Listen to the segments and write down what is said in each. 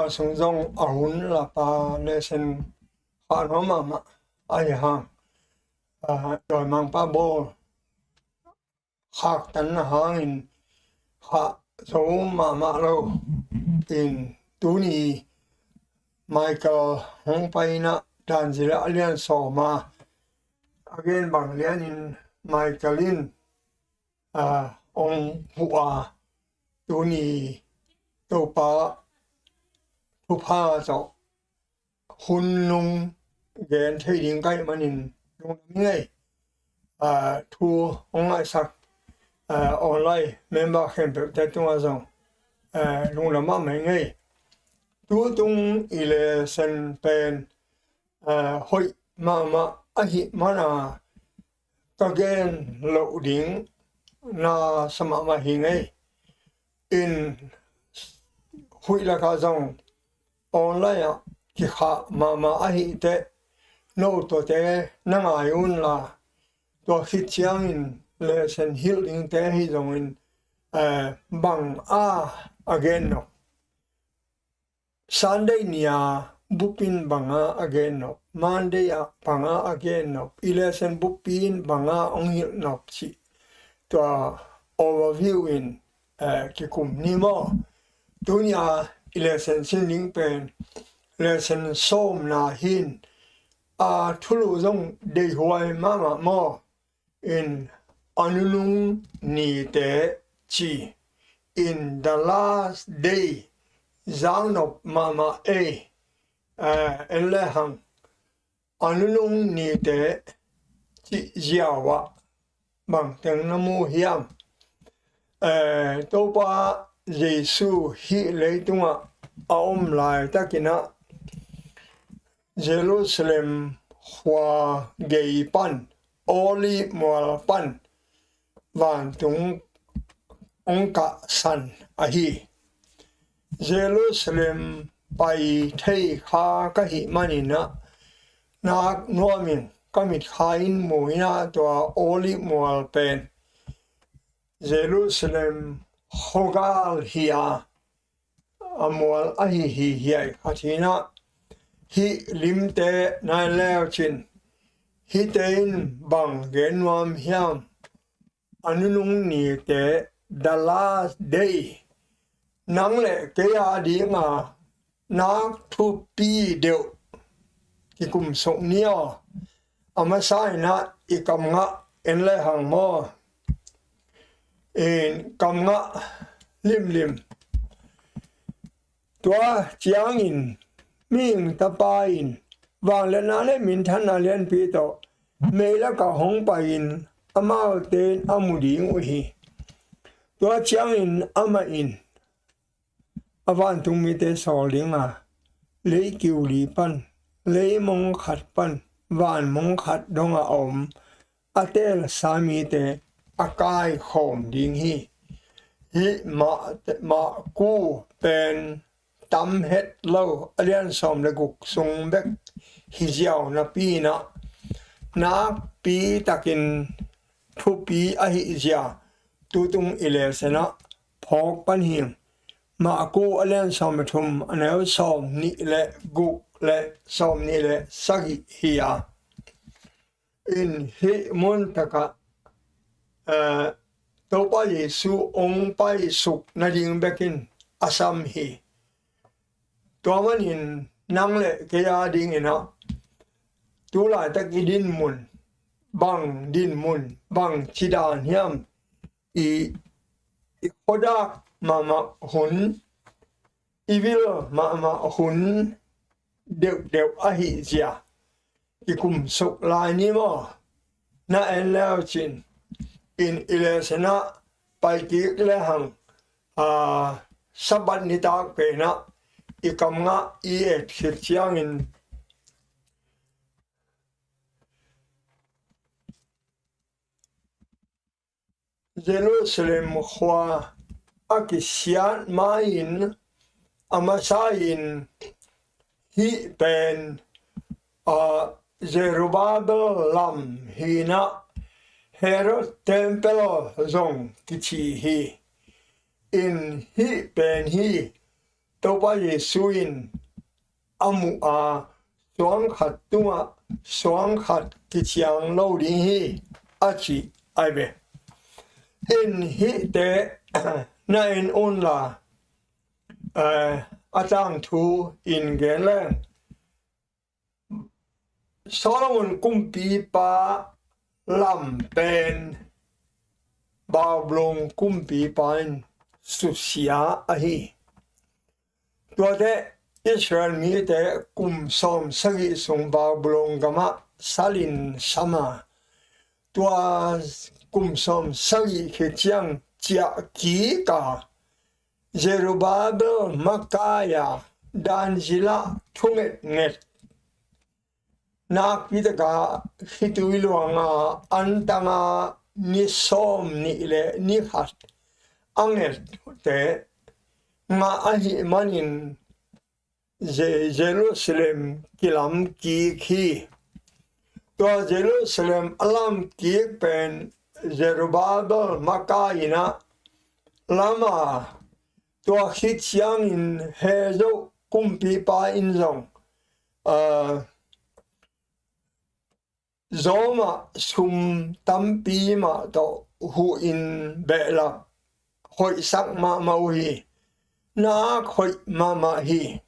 sung zong ahun la pa le sen pa no mama ai hang rồi mang pa bo khak tan hang in kha zo mama lo in tu ni Michael hong pai na dan zira alian so ma again bang lian in Michaelin ông hua tu ni tu pa tu pa zo hun lung gen thei ding kai manin lung ngai thu ông ai sak online member khem pe ta tu azong lung la ma mai ngai tu tung ile sen pen hoi ma a hi mana ka gen lo ding na sama ma hi ngai in hui la ka zong online ki kha ma a hi te no to te na nga yun la to hit chiang in le sen healing te hi zong in bang again no Sunday nia bupin banga again no Monday banga again no ilesen bupin banga ong hil no chi to overview in kikum ni mo dunia ilesen sinning pen lesen som na hin thulu zong de huai mama mo in anunung ni te chi in the last day zang nop mama en le hang anunung ni te chi ziahziah bang teng namu hiam to pa Giêsu hi le tunga aom lai takina Jerusalem hua gei pan oli mual pan van tung ongka san ahi Jerusalem pai thei kha ka hi manina nak nuamin kamit khain muina to oli mual pen Jerusalem hogal hia amual ahi hi khatina hi limte na leo chin hi tein bang genwam hiam anunung ni te the last day nang le ke ya di nga nak thu pi deu ki kum song nia ama sai na ikam nga en le hang mo en kam nga lim tua chiang in ming ta pa in wang le na le min than na len pi to me la ka hong pa in ama ten amuding u hi tua chiang in ama in avan tung mi te so linga le kiu li pan le mong khat pan van mong khat donga om atel sami te akai khom ding hi ma ku pen tam het lo alian som le guk sung bek hi jiao na pi na pi takin thu pi a hi jia tu tung ile sena phok pan hi ma ku alian som thum anel som ni le guk le som ni le sagi hiya in hi mon taka to pa Yesu ong pai suk na ding bekin asam hi to man in nang le ke ya ding ina tu la ta ki din mun bang chidan hiam i khoda mama hun ivil mama hun deu a hi zia ki kum suk lai ni mo na en leo chin in ilesena pai ki le hang sabat ni ta pe na ikam nga i et khit chiang in Jerusalem hua akisian ma in amasa in hi pen Zerubbabel lam hina Herod temple zong kichi hi in hi pen hi tàu ba Giêsu in amu a xoang khát tuma xoang khát cái kiang lâu đi hi a chỉ ai về in hi te na in on la a tang thu in gen lang Solomon kumpi pa lam pen bao blong kumpi pain susia a hi tuate Israel mi te kum som sagi sung bao blong gama salin sama tua kum som sagi ke chiang chia ki ka Zerubbabel Makaya dan zila thunget nget nak kita ka hitui luanga antanga ni som ni le ni khat angel te nga ahi manin Jerusalem kilam ki khi to Jerusalem alam ki pen Zerubbabel Makayina lama to hit yang in hezo kumpi pa in zong Zoma sum tampi ma to hu in bela hoi sak ma mau hi na hoi ma hi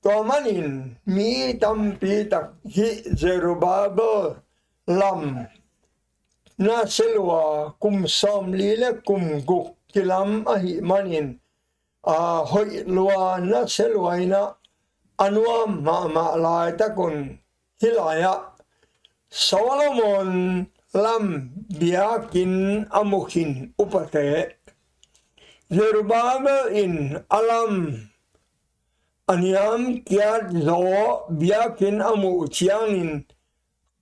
to manin mi tampi tak hi Zerubbabel lam na selwa kum som li le kum guk kilam a hi manin hoi lua na selwa ina anuam ma lai takun hilaya Solomon lam biakin amukin upate Zerubbabel in alam aniam kiat zo biakin amu chiangin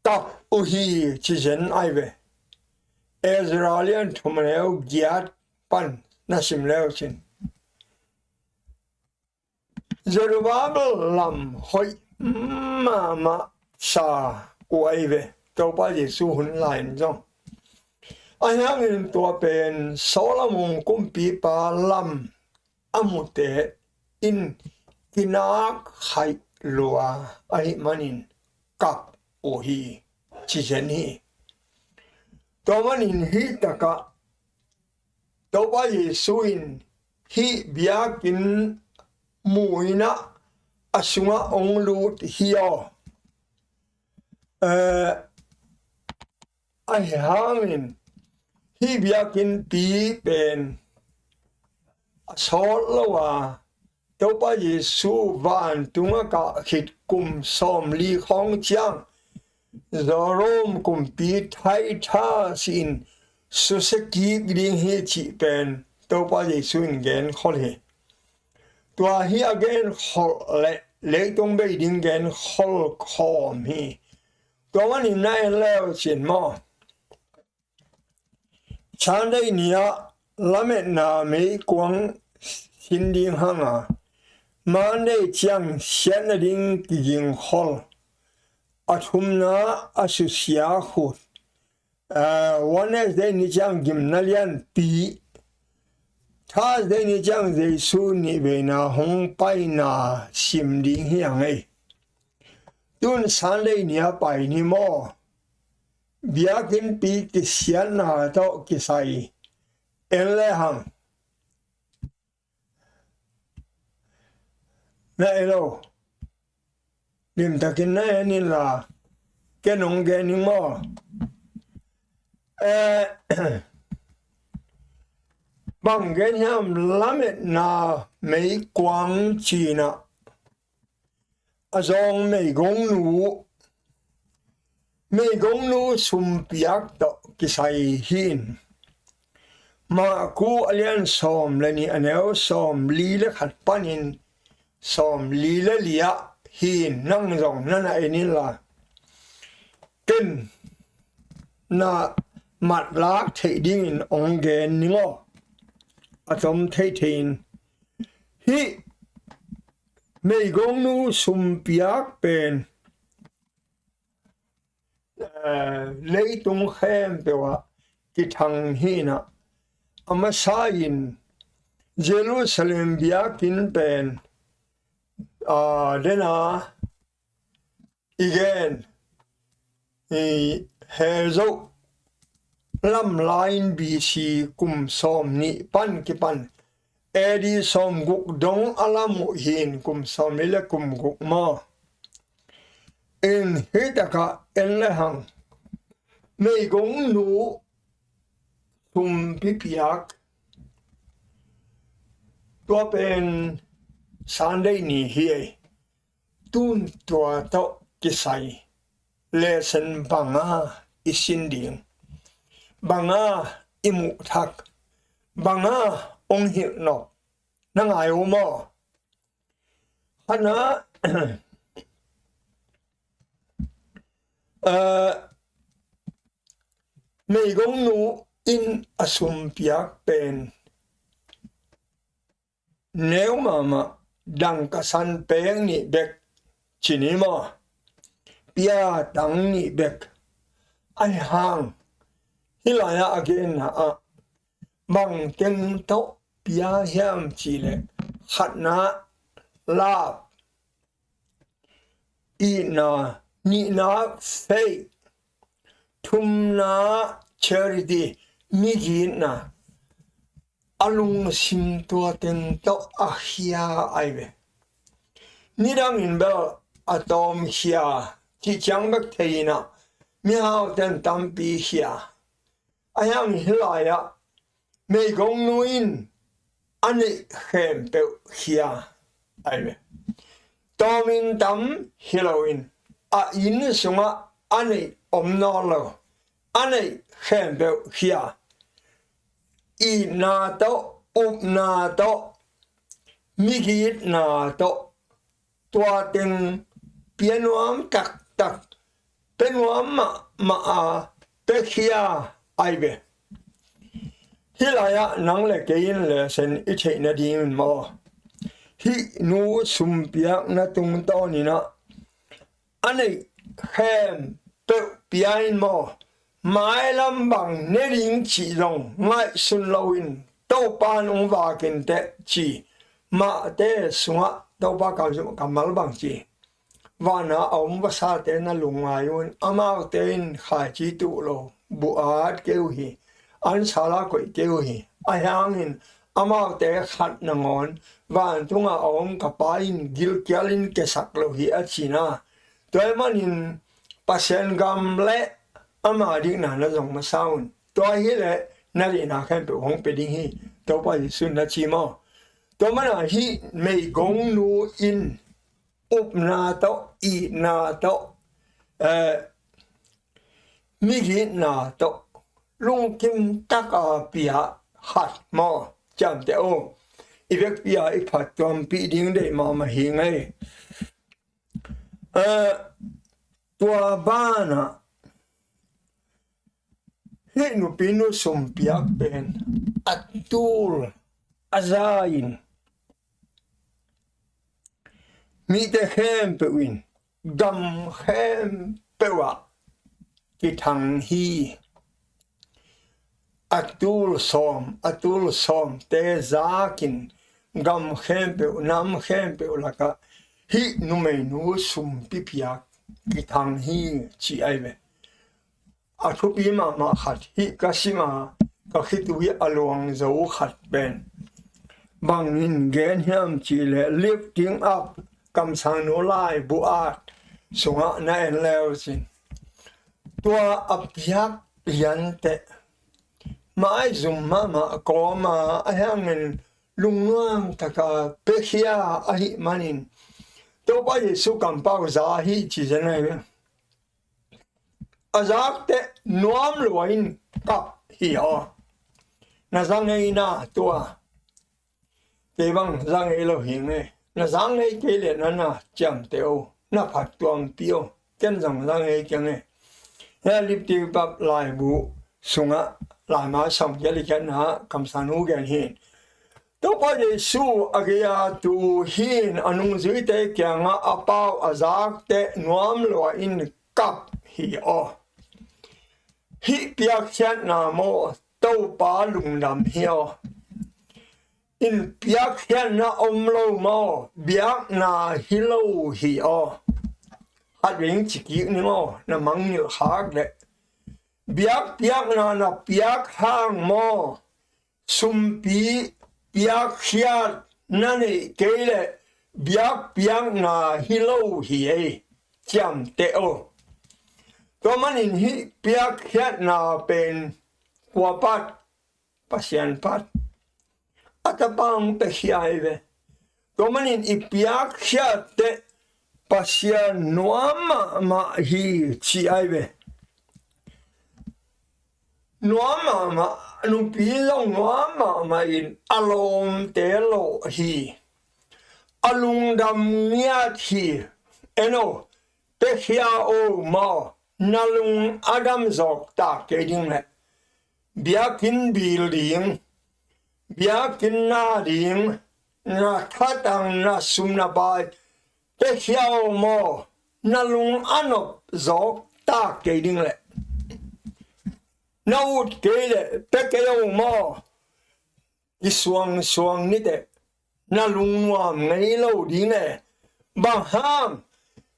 kap uhi chizen aive Israelian thumaneu giat pan nasim leo chin Zerubbabel lam hoi ma sa uaive tàu ba Giêsu hun lain zong anh in tua pen Solomon kumpi pa lam amute in kinak hai lua ai manin kap ohi chijeni to manin hi taka tàu ba Giêsu in hi biakin muina asunga onglut hiyo ai hangin hi biakin pi pen sol lawa to pa Giêsu van tunga ka khit kum som li khong chiang zorom kum pi thai tha sin su se ki ding hi chi pen to pa Giêsu in gen khol he tua hi again khol le tong be ding gen khol khom hi to man in nai leo chin mo chan dai nia lamet na me kwang hin ding hanga man dai chiang sian na ding king hol athum na asusia khu one day ni chiang gim na lian pi tha day ni chiang dei su ni be na hong pai na sim ding hiang ei tun san dai nia pai ni mo biakin pi ki sian na to ki sai en le hang na elo lim takin na ni la ke nong ge ni mo bang gen ham lamet na mei quang chi na a zong mei gong nu sum piak to ki sai hin ma ku alian som le ni aneo som li le khat panin som li le lia hin nang zong nana enin la ken na mat lak thei ding in ong gen ni ngo atom thei thein hi mei gong nu sum piak pen lấy tung khem bewa ki thang hina ama sain Jerusalem biakin pen then again hezo lam line BC kum som ni pan ki pan edi som guk dong alamu hin kum som ile kum guk ma in hitaka en le hang mei gong nu tum pipiak tua pen Sunday ni hi tun tua to kisai lesson banga isin ding banga imu thak banga ong hil no nangai umo hana mei gong nu in asum piak pen nếu mà đằng cả san peng ni bek chini mo pia dang ni bek ai hang hilaya again na bang ken to pia hiam chi le khatna la i na ni na fei thum na charity mi gi na alung sim tua ten to ahia aive nidang in bel atom hia chi chang bak theina mi hao ten tampi hia ayang hilaya mei gong nuin ani khem pe hia aive tomin tam hiloin a in sunga ani omnolo ani khem pe hia i na to up na to migit na to tua ten pianuam tak tak penuam ma pekhia aibe hilaya nang le kein le sen iche na din mo hi nu sumpiak na tung to ni na ani khem pe piain mo mai lam bang ne ring chi long ngai sun loin to pan ong wa kin te chi ma te sunga to pa ka ju kamal bang chi wa na om wa sa te na lunga yun amao te in kha chi tu lo bu at keu hi an sala koi keu hi a hang in amao te khat na ngon van tunga om ka pa in gil kyalin ke sak lo hi a china toy man in Pasian gam le ama di na na zong ma saun to hi le na ri na khan pe hong pe ding hi to pa sun na chi mo to ma na hi mei gong nu in up na to i na to mi gi na to lung kim ta ka pia hat mo cham te o i vek pia i phat tom pi ding de ma hi ngai tua bana he nu pinu sumpiak pen atul azain mi te hem pe win gam hem pe wa ki thang hi atul som te zakin gam hem pe nam hem pe laka hi nu me nu sum pipiak ki thang hi chi ai ve a thu pi ma khat hi ka sima ka khitui along zo khat ben bang in gen hiam chi le lifting up kam sang no lai bu at sunga na en leo sin tua apyak yan te mai zum ma ko ma a hang in lungwang taka pekhia a hi manin to ba yesu kam pa za hi chi janai azak te nuam loin kap hi ho na zang ei na tua te bang zang ei lo hi nge na zang ei ke le na cham te o na phat tuam pio ken zang ei kyang e ya lip ti bab lai bu sunga lai ma sam ge li kan ha kam sanu gen hin to pa yesu agya tu hin anung zui te kyang a pau azak te nuam lo in kap hi o hi piak chat na mo to pa lung lam hio in piak hian na om lo mo biak na hi lo hi o hat ring chiki ni mo na mang ni hak le biak na piak hang mo sum pi piak hiat na ni kele biak na hi lo hi e cham te o to man in hi piak hiat na pen kwa pat pasian pat atapang pe hiai ve to man in ipiak hiat te pasian nuama ma hi chi ai ve nuama ma nu pi long nuama ma in alom te lo hi alung dam niat hi eno pe hia o ma nalung adam zok ta ke ding le biakin building biakin na ding na khatang na sumna bai pe hia o ma nalung anop zok ta ke ding le naut ke le pe ke o ma iswang ni de nalung nuam ngai lo ding le ba ham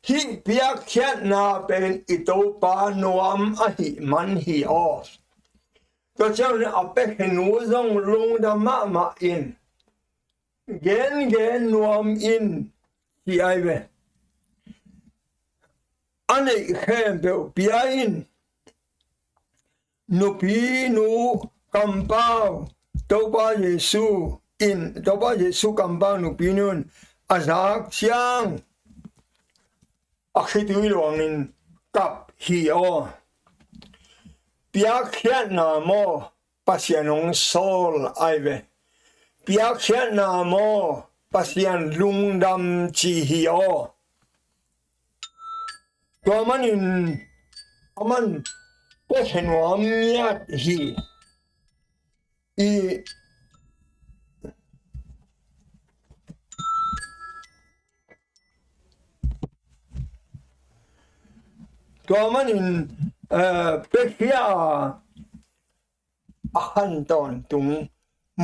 hi piak hiat na pen ito pa nuam a hi man hi o to chang a pe henu zong lung da ma in gen nuam in hi ai ve ane khem pe pia in nu pi nu kampao to pa Yesu in to pa Yesu kampao nu pi nun azak siang khi tui luang in kap hi o piak hiat na mo pasian ong sol ai ve piak hiat na mo pasian lungdam chi hi o to man in aman pe henwam niat hi i to man in pe hia a han ton tung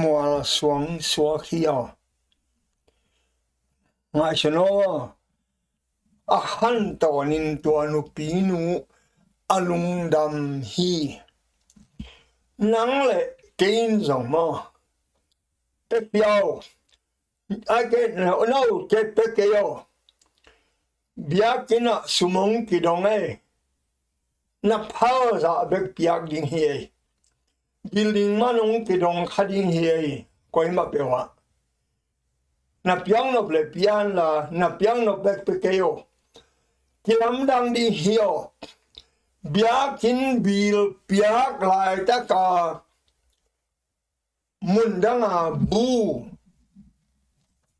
mual suang suak hi o ngai chno a han ton in to nu pi nu alung dam hi nang le kein zong mo pe piao a ke no ke pe ke yo biakina sumong kidong e na phao za bek piak ding hi building manong kidong khading hi koi ma pewa na piang no ble pian la na piang no bek pe ke yo kilam dang di hi yo biakin bil piak lai ta ka mundanga bu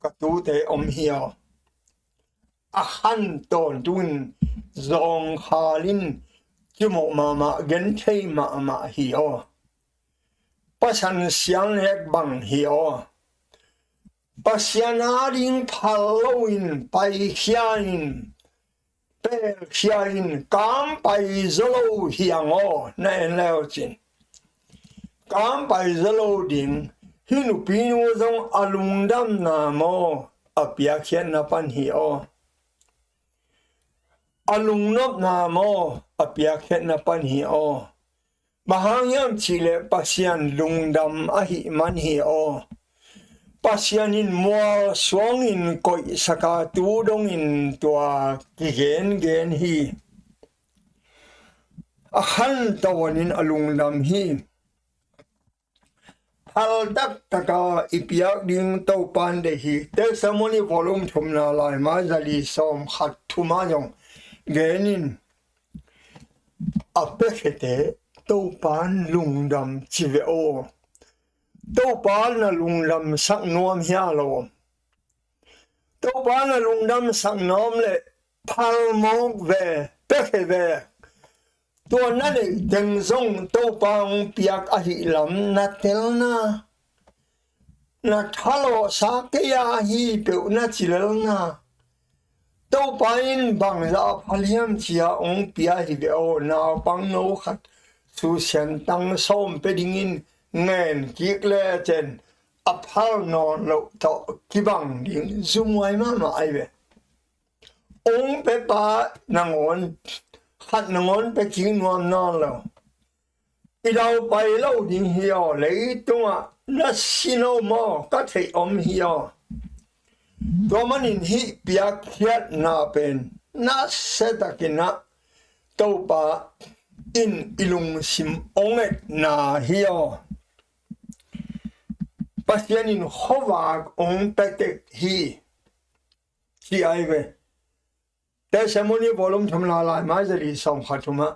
ka tu te om hi yo a han ton tun zong halin chumo mama gen thei ma hi o pasan siang hek bang hi o pasiana ring phaloin pai hiain pe hiain kam pai zolo hiang o na en leo chin kam pai zolo ding hinu pinu zong alungdam na mo apia khian na pan hi o alung nop na mo apia khet na pan hi o mahangyam chile pasian lungdam a hi man hi o pasian in mo swang in koi saka tu dong in tua ki gen hi a han tawan in alungdam hi hal dak taka ipiak ding to pan de hi testimony volume thumna lai ma zali som khat thuma jong genin apekete to pan lungdam chive o to pan na lungdam sak nuam hia lo to pan na lungdam sak nom le phal mok ve peke ve to na le deng zong to pang piak a hi lam na tel na thalo sa ke ya hi pe na chilel na to pain bang za phaliam chia ong pia hi be o na pang no khat su sian tang som pe ding in ngen kik le chen apal non lo to kibang ding zumwai mama aive ong pe pa nangon khat nangon pe king nuam non lo idau pai lo ding hio lei tunga na sino mo ka thei om hio to manin hi piak khiat na pen na setakina to pa in ilung sim onget na hio Pasian in hovag on petek hi aive testimony volume thamla la mazari som khatuma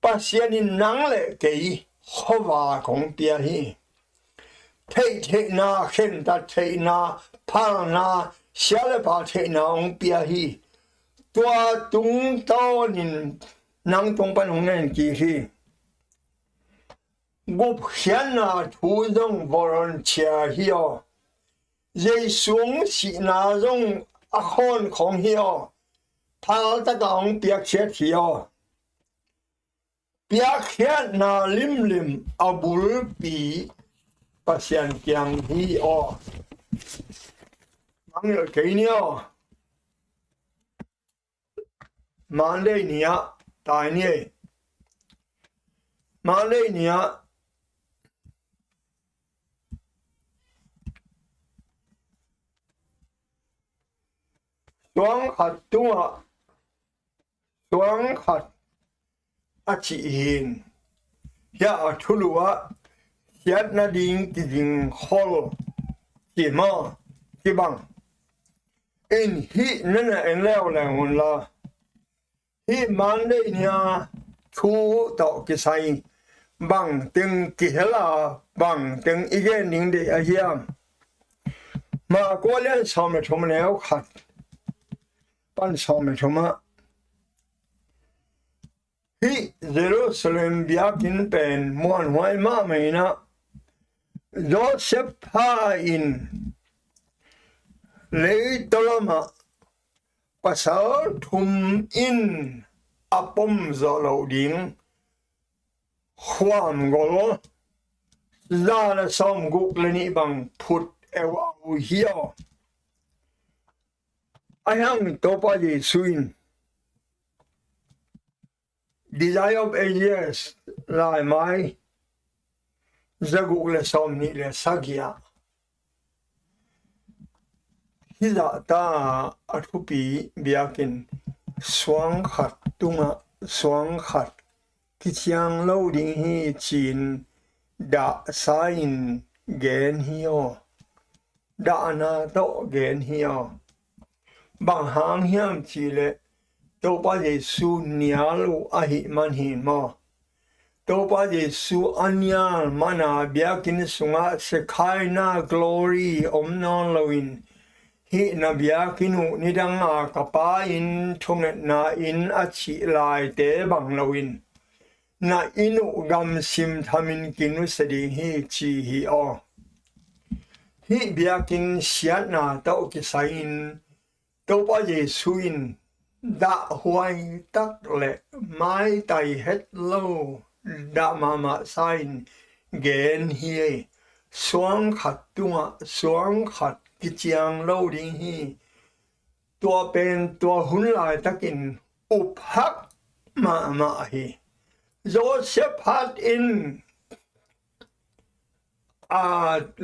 Pasian in nangle kei hovag on pia hi thei na khen ta thei na phal na siale pa thei na on pia hi tua tung to nin nang tong pan hong nen ki hi Gup hiana thu zong volunteer hio dây xuống sinna zong a khon khong hio thal ta kaung piak chet hio piak hiat na lim abul pi Pasian kiang hi o mang yo ke ni o Monday nia tai ni Monday nia Zoang khat tunga Zoang khat achi hin ya thulua hiat na ding ti ding khol ti ma ti bang in hi nana en leo la hun la hi man de nya thu to ki sai bang ting ki hela bang ting igen ning de a hiam ma ko le som le thom leo khat pan som thoma hi Jerusalem biakin pen mon hoi ma meina Joseph ha in lei tolama pasal thum in apom zolo ding khwam gol la la som guk le ni bang phut ewa hio ayang topa di suin desire of ages lai mai zaguk le som ni le sagia hila ta athupi biakin swang khat tunga swang khat kiang lo ding hi chin da sain gen hio da na to gen hio bang hang hiam chi le to pa Jesu nialu ahi man hi mo to pa Jesu anyal mana biakin sunga sekhai na glory om non loin hi na biakin hu nidang a kapa in thumet na in achi lai te bang loin na inu gam sim thamin kinu sedi hi chi hi o hi biakin siat na to ki sain to pa Jesu in da huai tak le mai tai het lo da mama sain gen hi swang khat tunga swang khat ki chiang lo ding hi tua pen tua hun lai takin uphak ma hi Joseph hat in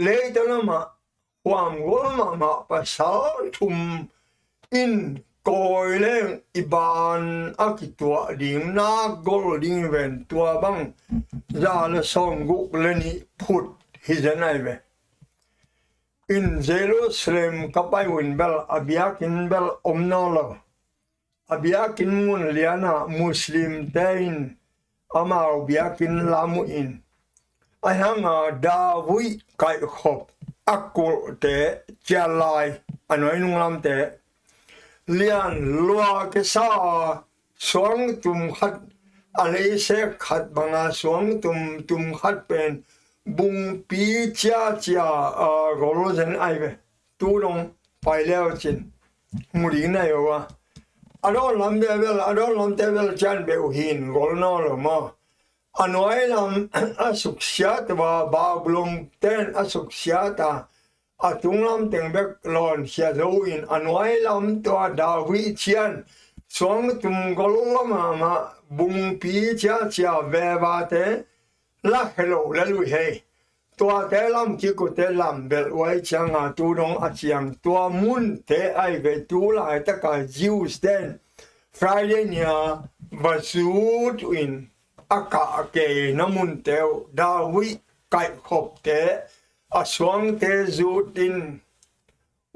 later ma huam gol ma pasal thum in coi lên iban akitua ding na gol ding ven tua bang ra le som guk leni phut hi janai ve in Jerusalem kapai win bel abiakin bel omnolo abiakin mun liana muslim tain amau biakin lamu in ayanga dawi kai khop akul te chalai anoi nung lam te lian lua ke sa suang tum khat alei se khat banga suang tum khat pen bung pi chia golo zen ai ve tu long pai leo chin muri na yo wa ado lam de vel chan be hin gol no lo ma nói làm asuksia và ba blong ten asuksia ta tung làm tiếng bek lon xia dấu in nói làm tua David chian xuống tum golong mà bung pi chia chia về và thế la hello la lui hey tuate làm kikup te làm bel wai chang a tu dong a chiang tua mun te ai về tu lại tất cả Jews ten Friday nia và suốt in aka ke namun teo David kai khop te a suang te zutin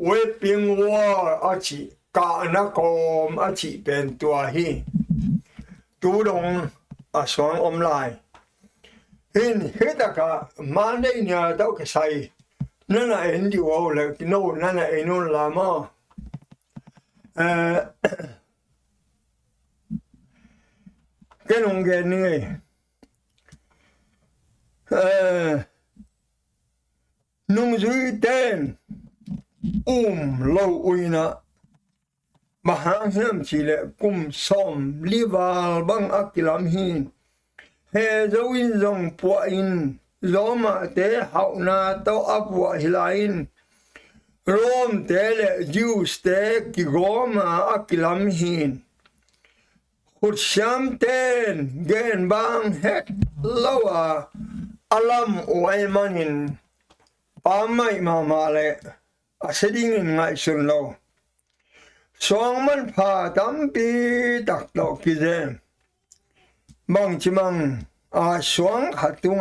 weeping war a chi ka na kom a chi pen tua hi tu dong a suang lai hin hedaka Monday nia tao ke sai nana endi wo le no nana enun lama cái nông gen này nông dưới tên lâu uina mà hàng năm chỉ là cùng xóm lival bằng akilam hin he dấu in zong po in Zomi te hậu na tao áp vợ hilain Rom te le Jews te kigoma akilam hin hụt xám tên gen bang hết lâu alam oai manin pa mai mà lệ sẽ đi ngại xuân lâu xoang man pha tam pi đặc độ kỳ dê mang chỉ mang xoang hạt tung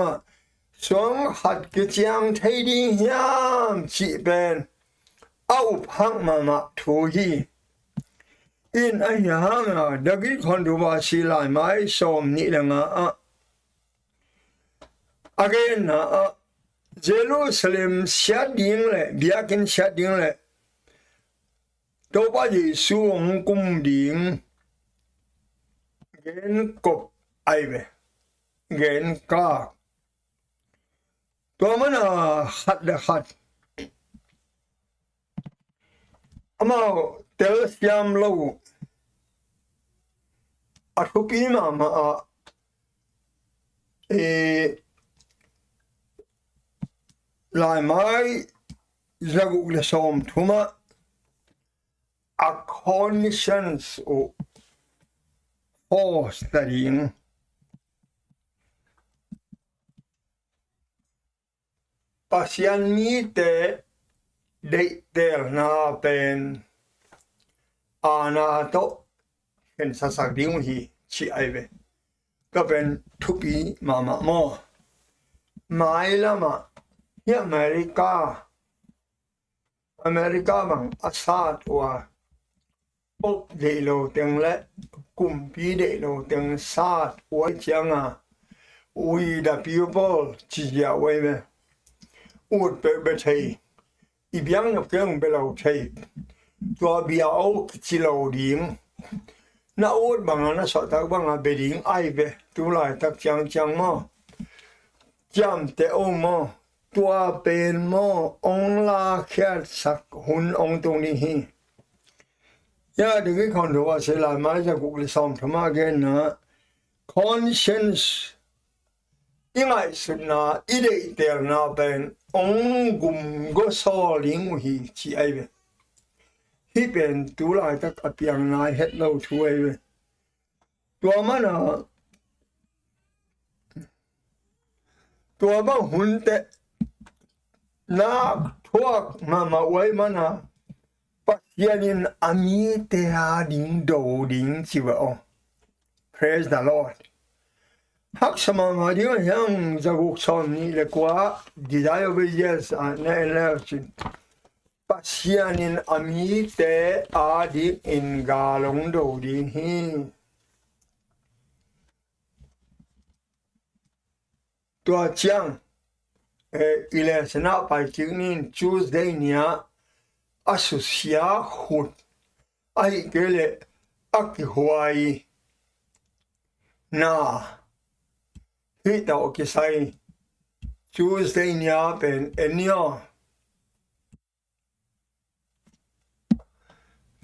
xoang hạt cái chiang thấy đi hiam chị bên áo phăng mà thua hi in ai hang dagi khondu ba silai mai som ni langa again Jerusalem shading le biakin shading le to ba ji suong kum ding gen kop ai ve gen ka to mana hat de hat amao tel siam lo Athupi mà lại mai ra gục là xóm thuma accounts or for studying Pasian mi te de tel na pen ana toเป็นสักดิ้งฮีชีไอเวก็เป็นทุกปีมาโมไม่ละมาที่อเมริกาบางอาซาตัวปุ๊บเดโลเต็งและกลุ่มปีเดโลเต็งซาดไว้จังwe the people จีเยาไว้ไหมอุดไปใช่อีบยังกับเครื่องไปเราใช่ตัวเบียเอาจีเราดิ้งna ot bang na so tak bang beding ai ve tu lai tak chang mo jam te o mo tua pen mo ong la khat sak hun ong tung ni hi ya de cái con đồ se la ma ja ku le som thama gen na conscience ingai sun na ide ter na ben ong gum go so ling hi chi ai ve hiเป็นตัวลายตักอภิยังนายเฮ็ดเราช่วยตัวมันตัวบ้าหุ่นเตะนักทวกมาไว้มันปัจจัยนี้อามีเตะดิ่งโดดิ่งสิวะpraise the Lord ฮักสมาเดียวยังจะกุศลนี่เลยกว่า desire of yes ในแล้วจินPasian in amite adi in galong do di hi tua chiang ile sena pai chingnin Tuesday nia asusia hut ai kele aki huai na hi ta o kisai Tuesday nia pen enio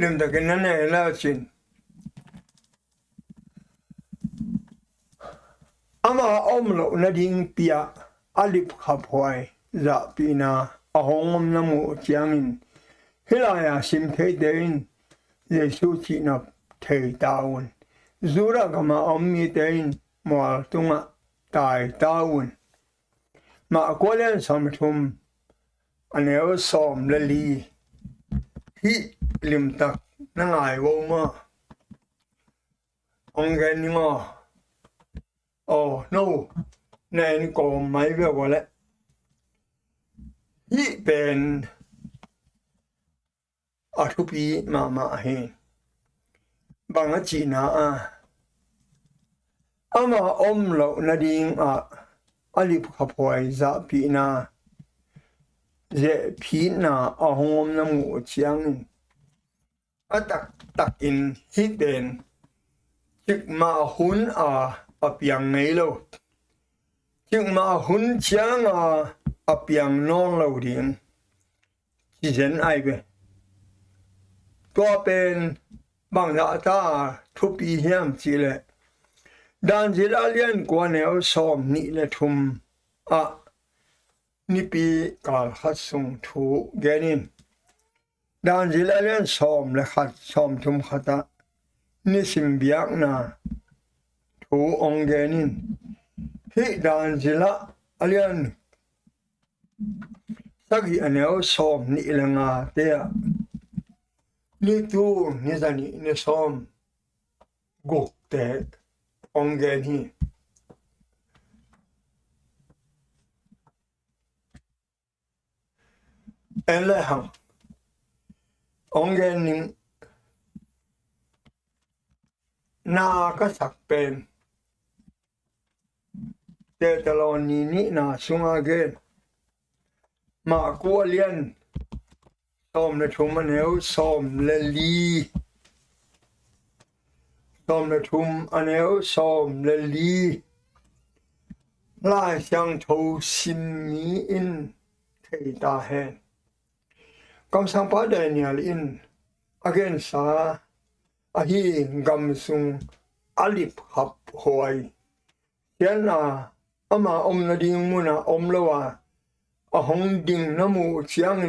nem da cái này là chuyện ama omlo na ding pia alip khapoi za pina ahongom namu chiangin hilaya sim thei dein Yesu chi na thei taun zura gama ommi dein mol tunga tai taun ma kolen samthum aneo som le li hi lim tak na ngai wo ma ongen ni ma oh no nen ko mai ve wo le hi ben atupi mama hin bang chi na ama omlo na ding alip khapoi za pi na ze phi na ahom na mu chiang atak tak in hi ben chik ma hun apiang nei lo chik ma hun chiang apiang non lo ding chi zen ai be to pen bang da ta thu pi hiam chi le dan zil alien kwa neo som ni le thum ni pi kal khat sung thu genin dan zil alien som le khat som thum khata ni sim biak na thu ong genin hi dan zila alien sagi aneo som ni le nga te ni tu ni zani ni som gok te ong geni ele hang ong geni na ka sak pen te talon ni na sunga gen ma ko lien som le thum aneu som le li som le thum aneu som le li lai xiang thou sim mi in thei ta hen kam sang pa Daniel in again sa a hi gam sung alip hap hoi yan na ama om na ding muna om lawa a hong ding namu chiang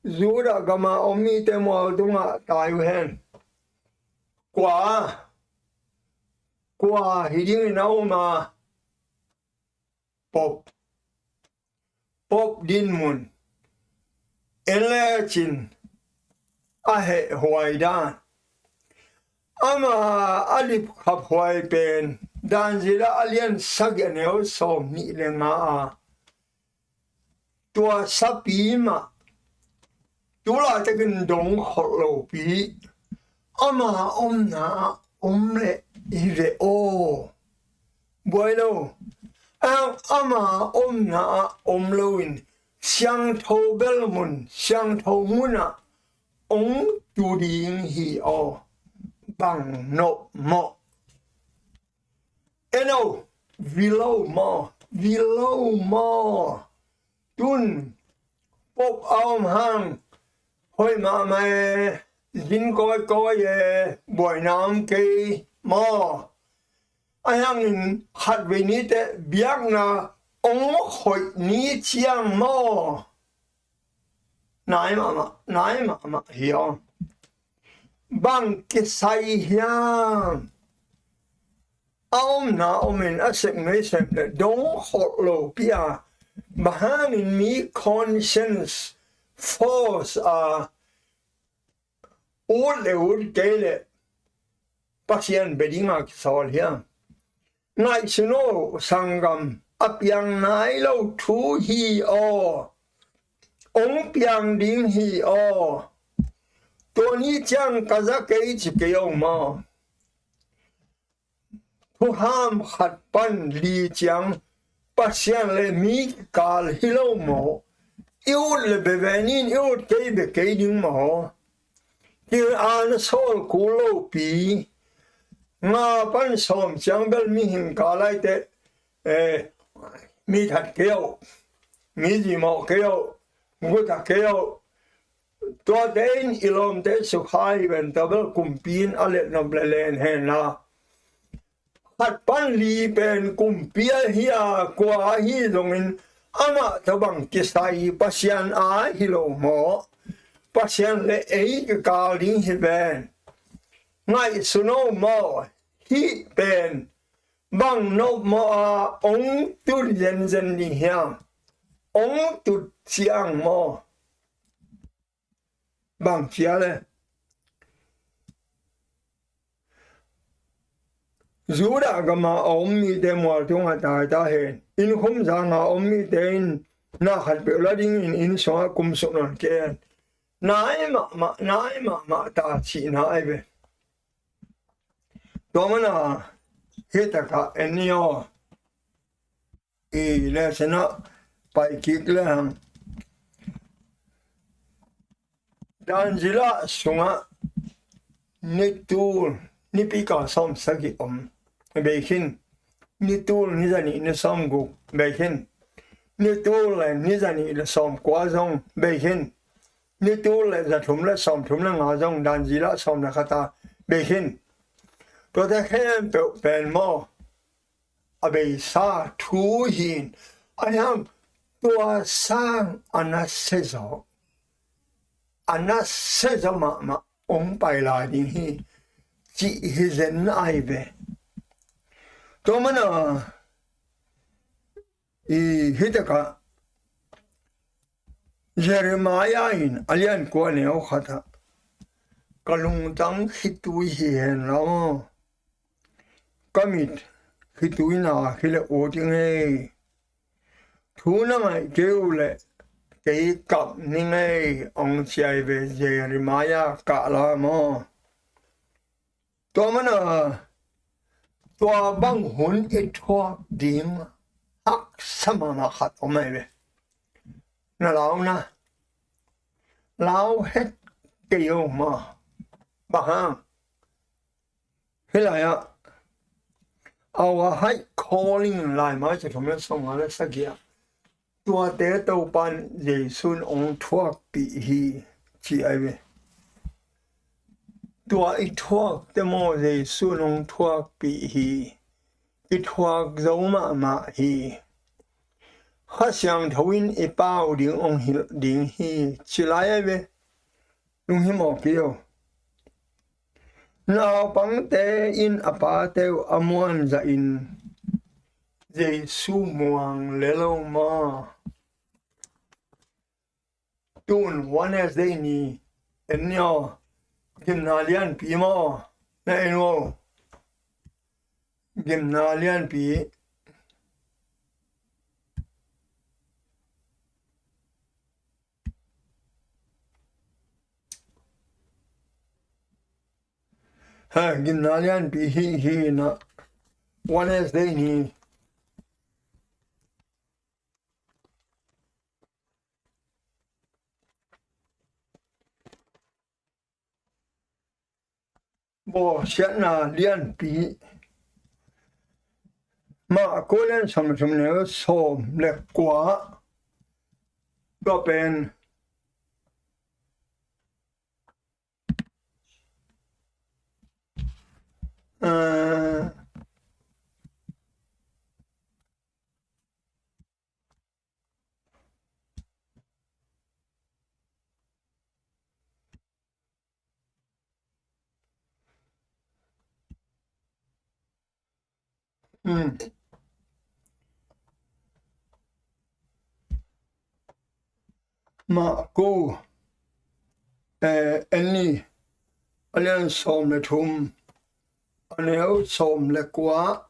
zura gama ommi te mo tunga tai hen kwa hiding na ma pop din mun elechin a he hoida ama alip khap hoi pen dan zira alien sageneo som ni le nga tua sapima Tulaithuman holo pi ama omna omle ire o bueno ama omna omloin xiang thou belmun xiang thou muna ong tu ding hi o bang no mo eno vilo mo tun pop aum hang hoi ma mai zin coi bồi nam cây mò anh in hạt về ní te biak na ông hội ní chiang mò nai mà hiểu bang cái sai hiam ông na ông mình asek mấy xem là đông hot lo pia bahang in me conscience force ul kele Pasian bedinga sol hiam nai suno sangam apyang nai lo thu hi o ong piang ding hi o to ni chang kaza kei chi keo ma thu ham khat pan li chang Pasian le mi kal hilo mo yêu le bevenin yêu kei be kei ding mo yêu an sol kulo pi nga pan som chang bel mi hin kalai te mi that keo mi ji mo keo ngu ta keo to den ilom te su khai ven tabel kumpin ale no blelen hen na hạt pan li pen kum pia hia kwa hi zongin ama tabang kisai pasian a hilo mo pasian le ei ka ling hi ben ngai suno mo hi pen bang no mo a ong tu yen zen ni hiang ong tu chiang mo bang chia le dù đã cái mà ông mi để mua trong hạt đại ta hen in không ra mà ông mi đến na hạt biểu là đinh in số cùng số nó kia nãy mà ta chỉ nãy về đó mà na hết cả anh nhau ý là sẽ nó bài kịch là dan chỉ là xuống á nít tu nít bị cả xong sắc cái ông bề khinh nít tu nít ra nít xong gục bề khinh nít tu là nít ra nít xong quá zong bề khinh nít tu là ra thum là xong thum là ngã zong dan chỉ là xong là khata bề khinh tôi thấy khen biểu bền mò à bề sa thú hiền anh em tua sang anh sẽ rõ mà ông bài lại đi hi chỉ hi dân ai về tôi mà nó hết cả Jeremiah in alian qua neo khata kalung tang hitui hiền lắm kamit hitui na hile o tiếng ấy thu na mai kêu lệ cái cặp nên ấy ông chạy về Jeremiah cả là mà tôi mà nó tôi băng hồn ít thoa điểm hắc sama mà khát ông này về nó lão hết kêu mà bà hàng thế là ạ our high calling lại mà chỉ không biết xong rồi sao kia tuate tàu pan dễ xuân ông thuốc bị hi chỉ ai về tuate thuốcแต่มอdễ xuân ông thuốc bị hi cái thuốc giống mà hi hát sang thấu in ít bao điện ông điện hi chỉ lại ai về luôn hi mò kêu nào bằng té in apa teo amuan za in Giêsu muang lelo ma tun Wednesday ni enyo gimnalian pi mo na enwo gimnalian pi ha gimnalian pi hi na Wednesday ni bo sẽ là liên bí mà cô lên xong nếu xồm lệch quá có bên mà cô anh đi anh xồm lệch thùng nếu xồm lệch quá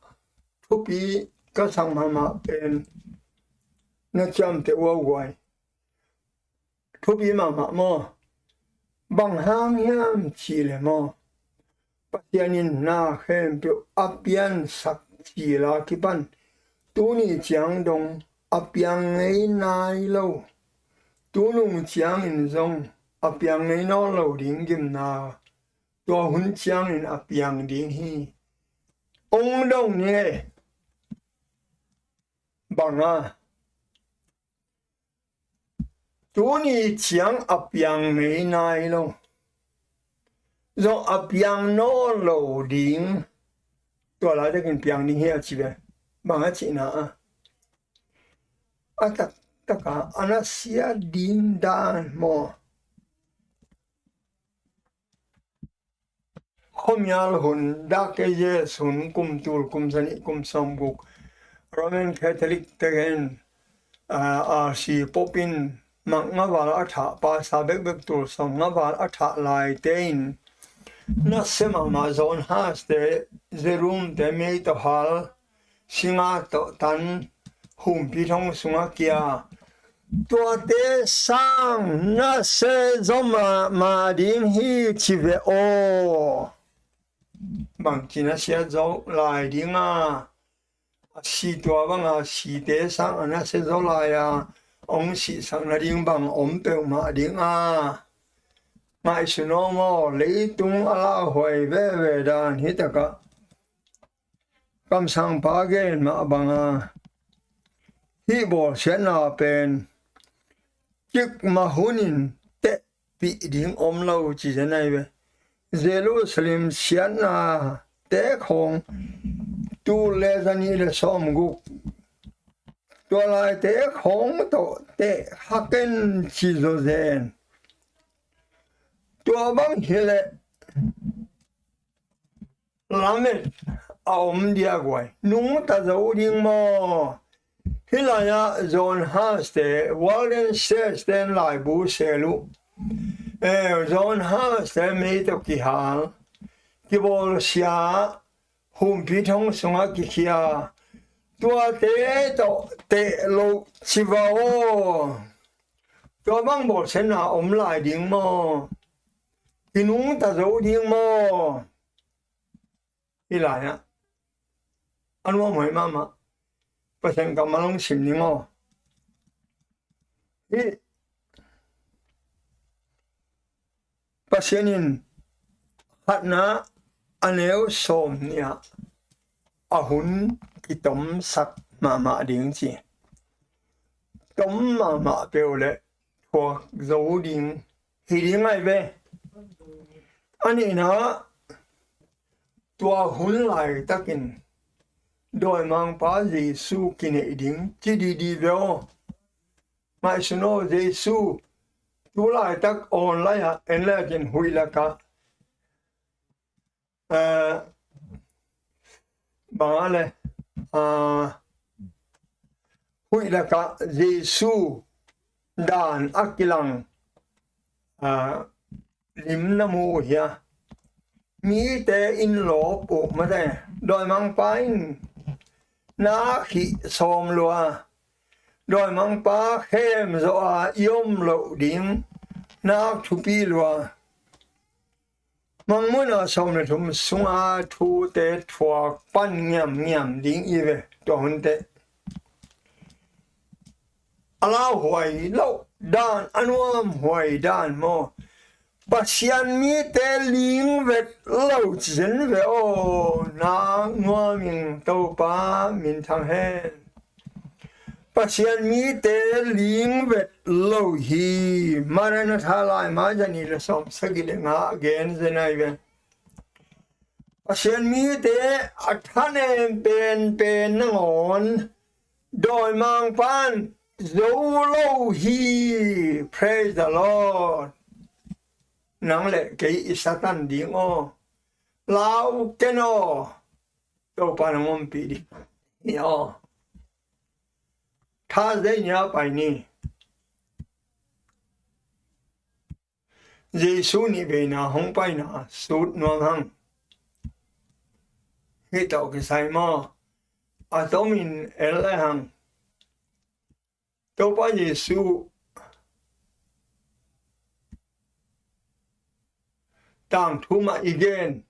thu phí các sang mà bên nó chăm để qua ngoài thu phí mà mò bằng hàng hiểm chỉ là mò Pasian na khen biểu apian sắc chỉ là cái ban tu ni giang đông apiang ấy nai lâu tu nung giang in zong apiang ấy nó lâu điên kim na tua hun giang in apiang điên hi ông đông nhé bằng à tu ni giang apiang ấy nai lâu do apiang nó lâu điên ตัวเราจะกินเปียงนี่เหี้ยจีเบบางอาทิตย์นะตะกาอันนั้นเสียดินดานหมอข้อมีอะไรหุ่นดักเกยสุนกุมตูลกุมสนิกุมสมบุกโรมันคาทอลิกเตกันสีป๊อปินมังงาวาลอัฐาภาษาเบกตูลสมงาวาลอัฐาลายเตนนัสเซมามาโซนฮาสเตเซรุมเตเมตฮัลสิงาโตตันหุ่มพิทองสุงาเกียตัวเตสังนัสเซซอมาดิงฮีชิเวโอบางทีนะเสียจงลายดิงสีตัวบางสีเตสังนัสเซจงลายองสีสังนาดิงบางอมเปลมาดิงไม่สนอมเลยตุงอาลาหวยเวดานฮิตกะคำสั่งพาเกนมาบังฮิบอกเชนาเป็นจิกมาหุนินเตะปีดิ่งอมเราจีจะไหนเวเยรูซาเล็มเชียนาเตะของตูเลซันีเลสอมกุกตัวลายเตะของโตเตะฮักเกนชิโซเซนตัวบังเฮเลลาเมดอมเดียกไว้นุ่งตาจะอุดิงมอฮิลายาโซนฮาสเตวอลเลนเซสเตนไลบูเซลุโซนฮาสเตไม่ตกิฮากิบอลเสียหุ่มพิทองสงากิขียตัวเตโตเตโลชิวาโอตัวบังบอกเสนาอมลายดิงมอกินุ่งตาจะอุดิงมอฮิลายาอันว่าหมายมาประเทศกำลังชิมนิมอPasianin khopna aneu som nia ahun kitom sak ma ding chi tom ma peole thua zo ding hi ding ai ve ani na tua hun lai takin doi mang pa Jesu kine ding chi di veo mai suno Jesu Tulaithuman online en lääkin huilaka bangale huilaka Jesu dan akilang limna mu ya mi te in lo pu ma de doi mang pain na khi som lua đôi mang pa khem zo yom lo ding na thu pi lua mang mun som le thum sunga thu te thua pan nyam ding i ve to hun te ala huai lo dan anuam huai dan mo Pasian mi te ling vet lo chen ve o na ngwa min to pa min thang hen Pasian mi te ling vet lo hi marana thalai ma jani le som sagile nga gen zenai ve Pasian mi te athane pen ngon doi mang pan zo lo hi praise the Lord nang le ke satan ding o lao keno to pa ngom pi di yo他人家百年，耶稣你被那红白那苏暖行，去到个什么都民来行，都把耶稣当土嘛一件，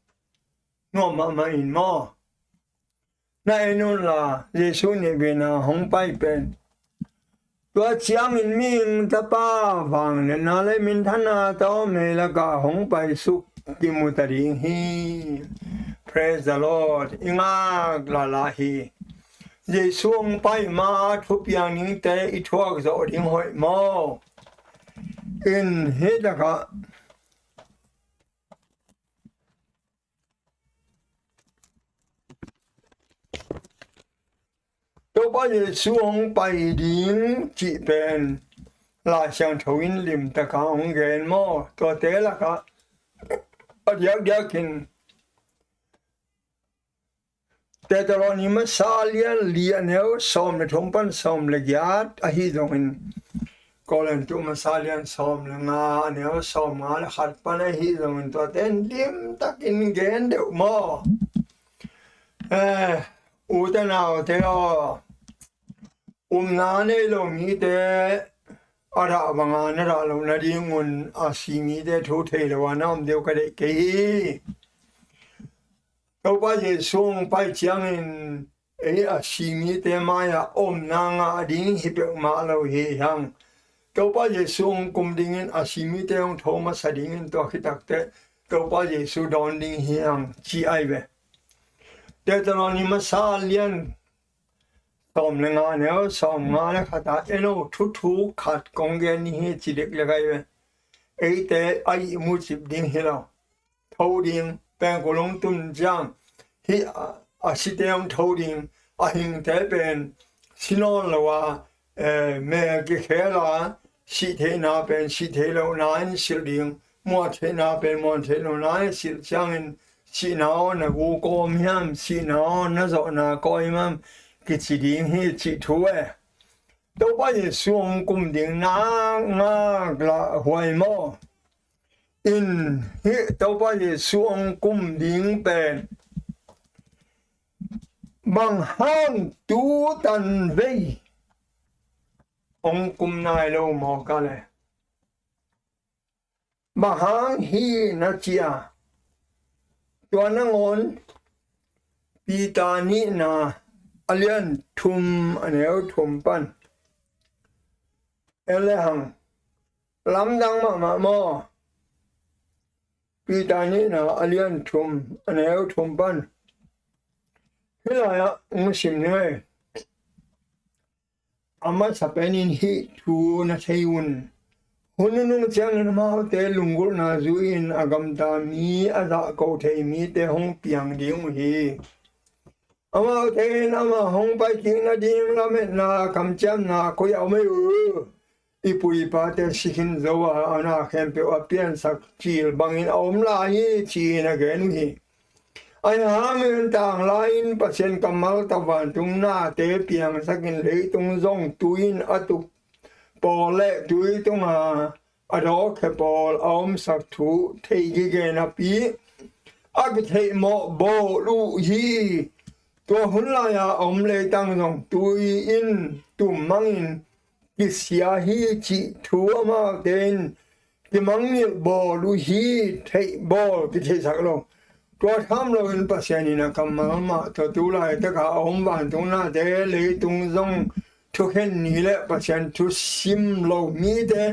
我慢慢嘛，那弄啦，耶稣你被那红白变。ตัวเชียมินมิงตะป้าฟังเนี่ยนาเลยมินทันาโตเมละกาหงไปสุกิมุตริงฮี Praise the Lord อิงากลาลาฮีเยซูงไปมาทุกอย่างนี้แต่อีทวกจะอดิงหอยมออินเฮดกะ ป้าเยซูองไปดิ้งจีเป็นลายช่างทวินลิมตะกาองเกนมอตัวเตละก็เดี๋ยวกินแต่ตอนนี้มาซาเลียเลียนเฮาสอมในทงปันสอมเลยาดฮิตรงนี้ก็เลยตัวมาซาเลียนสอมเลยงาเนี่ยสอมงาเลยขัดปันฮิตรงนี้ตัวเต้นลิมตะกินเกนเดี๋ยวมออุตนาวเทอนาเนลมีเตอาราบังานราลนาดีงุนอาศิมีเตทุเทลวานามเดียวกันเกยตัวป้าเยซูงไปเชียงอินอาศิมีเตมายานางาดิ้งฮิเปมาเราเฮียงตัวป้าเยซูงกุมดิ้งอาศิมีเตองโทมัสดิ้งตัวขิตักเตตัวป้าเยซูดอนดิ้งเฮียงจีไอเวแต่ตอนนี้มาซาเลียนสอมเลงานเนี่ยสอมงานเลยขัดทุกขัดกงเกนี่จีเด็กเลยไงเว้ยแต่ไอ้มุจิบดิ้งเฮล่าทูดิ้งเป็นกลงตุนจังที่อาศิเตมทูดิ้งหิงแต่เป็นสินอนละว่าแม่กิเคลาสิเทนาเป็นสิเทโลนายสิดิ้งมัวเทนาเป็นมัวเทโลนายสิจังสินาวนะกูโกมยามสินาวนะจนะกอยมัมกิจดิ้งฮิจิทัวตัวป้าเยซูงกุมดิ้งนางากละหวยมออินฮิตัวป้าเยซูงกุมดิ้งเป็นบางห้างตูตันเวองกุมนายโลมอกันเลยบางห้างฮีนัจยาตัวนังอนปีตานีนาอเลียนทุมอันเอวทุมปันเลหังลำดังมาหมอปีตานีนาอเลียนทุมอันเอวทุมปันเฮ้ยอะมุสิมเนี่ยอามาสเปนินฮิทูนัทยุนหุ่นจังมาเตลุงกุลนาจูอินอากำตามีอาดาโกเทมีเตหงเปียงดิ้งฮีอามาเทนามาหงไปกิงนาดิ้งละเมนาคำจำนาคุยเอาไม่อีปุยปาเตสิกินโซวาอนาเข้มเปียวเปียนสักจีลบังอินอมลายจีนะเกนุฮีอันหาเงินต่างลายน์เปอร์เซ็นต์กำมัลตะวันตุงหน้าเตเปียงสักินเลยตุงซงตุยนอตุปอเละตุยตุงอดอกแค่ปอลอมสักถูเทกิเกนับปีอักเทมอโบลูฮีตัวหุ่นลายอมเลยตั้งซงตุยอินตุมมังอินกิเสียฮีจิทัวมาเดนกิมังนิโบลูฮีเทบอลกิเทสักลงตัวทำเราเป็นปัจจัยนี่นะกำมังมาตัวตุลายตะกาอมวันตุงหน้าเดเลยตุงซงทุกเห็นนี่แหละปัจจัยทุสิมเรามีแต่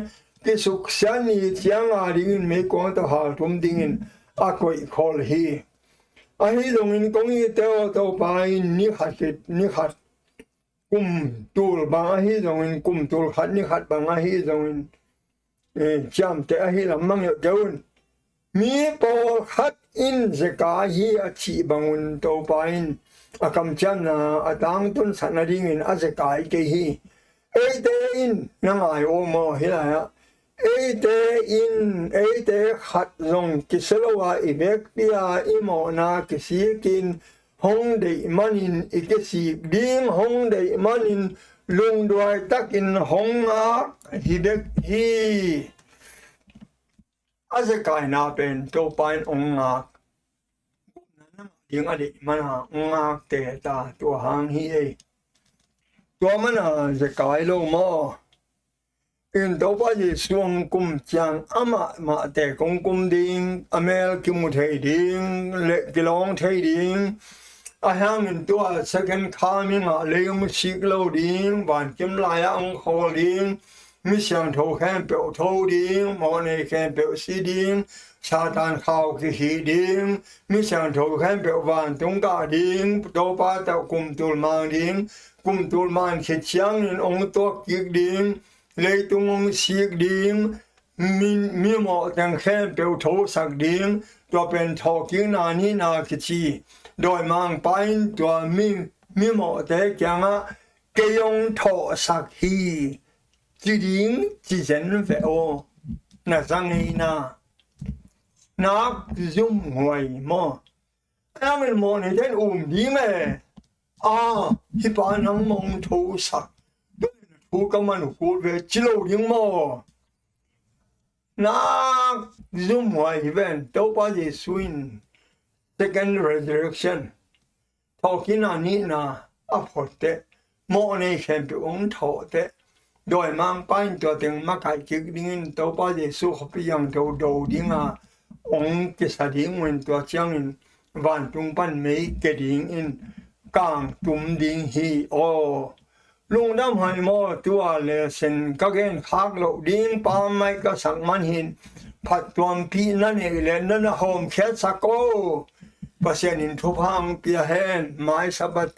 ที่สุขสันต์ที่ยังอารินไม่กวนตัวหาทุ่มดิ่งอากุยคอลฮีอาฮีตรงนี้กงอีเตอตัวไปนิขัดกุมตูลบางอาฮีตรงนี้กุมตูลขัดนิขัดบางอาฮีตรงนี้จำแต่อาฮีลำมังเยอะมีปอขัดอินสกาฮีอาชีบางวันตัวไปอากำจันนาอาตังตุนสันนดิ่งอาสกายเกฮีเตอินนั่งไอโอโมเฮลายะเตอินเตขัดลงกิสโลวาอิเบกปียอิโมนากิสีกินฮงเดมันอินอิกิสีดิ้งฮงเดมันอินลุงด้วยตักอินฮงอาฮิเบกฮีอาศัยกายนาเป็นตัวไปองอายังอดีมันหาองอาเตตาตัวหางฮีตัวมันจะกายลงมาอินตัวป้าจะส่งกุมจังอามาแต่กุมดิ่งอเมริกมุทัยดิ่งเล็กกิลองไทยดิ่งอาหารตัวสักข้ามิงเลยมุสิกโลดิ่งบ้านกิมลายอังคอดิ่งมิเสียงโทแคมเปียวโทดิ่งมอเนแคมเปียวซีดิ่งชาตานข้าวกิฮีดิ่งมิเสียงโทแคมเปียวบ้านตุงกาดิ่งตัวป้าตะกุมตุลมังดิ่งกุมตุลมันเขียนยังอินองตัวกิกดิ่งเลยตุงองสิกดิ่งมีหมอแต่งแค่เปียวโทสักดิ่งตัวเป็นทอกิงนานี่นาคิชีโดยมังไปตัวมีหมอแต่ยัง cái ông thọ sắc hi chỉ điên chỉ dân về ô na sang hi na zoom ngoài mò em mình mò này đến đi mẹ hi ba năng mong thọ sắc thu cái mà nó cố về chỉ lâu điên mò zoom ngoài về đâu bao giờ swing second resurrection thọ khi nào ní na phật thế mỗi ngày xem bị ông thọ thế đôi mang ban cho tiếng mắc cái chữ điên đâu bao giờ số học yang đầu điên ông cái sa điên mình tua chăng van trung ban mấy cái điên in càng tum điên hi lung đam hai mò tua lệ sen các cái khác lộ điên pa mai cái sắc man hin phát tuam piนั่นเองเลยนั่นหอมแค่สักโก้Pasian in thupang piahen mai sabat